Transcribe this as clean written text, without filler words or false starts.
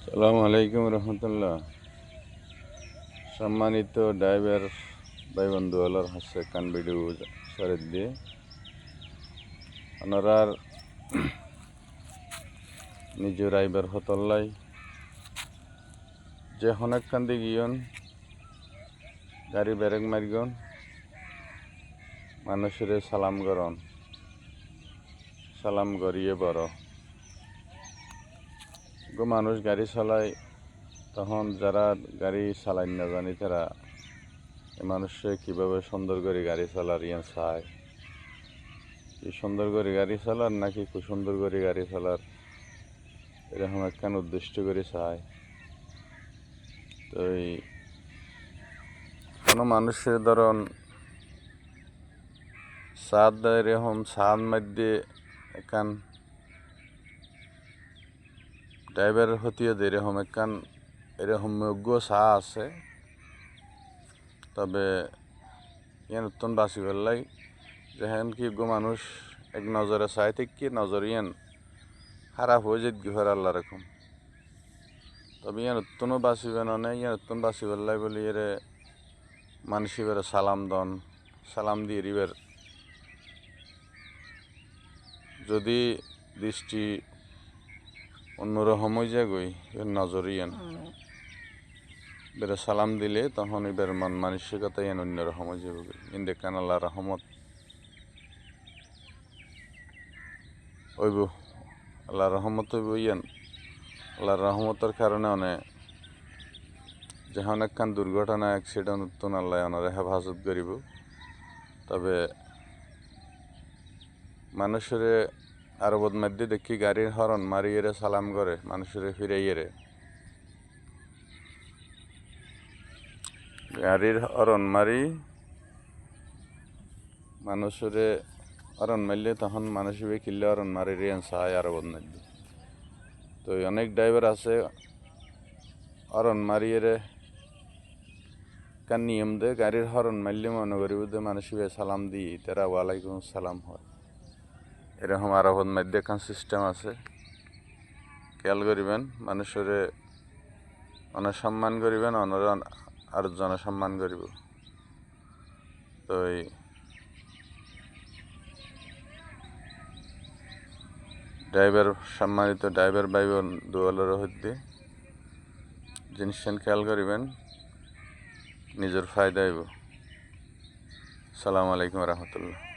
সালামু আলাইকুম রহমতুল্লাহ। সম্মানিত ড্রাইভার ভাই বন্ধু হলর হাসে কান ভিডিও সরেদ দিয়ে ওনারার নিজ ড্রাইভার হতল্লাই যে অনেক কান্দি গিয়ন গাড়ি ব্রেক মারিগন মানুষের সালাম করন সালাম করিয়ে বড় গো মানুষ গাড়ি চালায় তখন যারা গাড়ি চালাই না জানি তারা মানুষে কীভাবে সুন্দর করে গাড়ি চালার ইয়ান চায় কি সুন্দর করে গাড়ি চালার নাকি খুব সুন্দর করে গাড়ি চালার এরকম একখান উদ্দিষ্ট করে চায়। তো এই কোনো মানুষের ধরন সাদ এরকম সাদ মধ্যে একখান ড্রাইভারের হতিও এরকম একখান এরকম যোগ্য চা আছে, তবে ইয়ান উত্তম বাঁচি পেলাই যেহেন কি গো মানুষ এক নজরে চাই ঠিক কি নজর ইয়ান খারাপ হয়ে যেত গিফার আল্লাহ রকম, তবে ইয়ান উত্তনও বাঁচিবে না ইয়ান উত্তম বাঁচি পেলাই বলি এরে মানুষ এবারে সালাম দন সালাম দিয়ে এবার যদি দৃষ্টি অন্যরকম হয়ে যায় গই এর নজর ইয়ান এবারে সালাম দিলে তখন এবার মন মানসিকতা ইয়ান অন্যরকম হয়ে যাবে ইন্দেকান আল্লাহ রহমত হইব আল্লাহ রহমত হইব ইয়ান আল্লাহর রহমতের কারণে অনেক যখন একখান দুর্ঘটনা অ্যাক্সিডেন্ট উত্তন আল্লাহ ওনারে হেফাজত করিব। তবে মানুষের আরবত মধ্যে দেখি গাড়ির হরন মারিয়ে সালাম করে মানুষের ফিরাইয়ে গাড়ির হরন মারি মানুষের হরন মারলে তখন মানুষের কিনলে হরন মারি চায় আরবত মধ্যে। তো অনেক ড্রাইভার আছে হরন মারিয়ে কান নিয়ম দে গাড়ির হরন মারলে মনে করিব যে মানুষের সালাম দিই তারা ওয়ালাইকুম সালাম হয়, এরকম আরবত মধ্যে কান সিস্টেম আছে। খেয়াল করিবেন মানুষের অনেক সম্মান করিবেন অনর আর জন সম্মান করিব। তো এই ড্রাইভার সম্মানিত ড্রাইভার ভাই বন্ধুদের হইতে জিনিস খেয়াল করিবেন নিজের ফায়দা হইব। আসসালামু আলাইকুম রহমতুল্লাহ।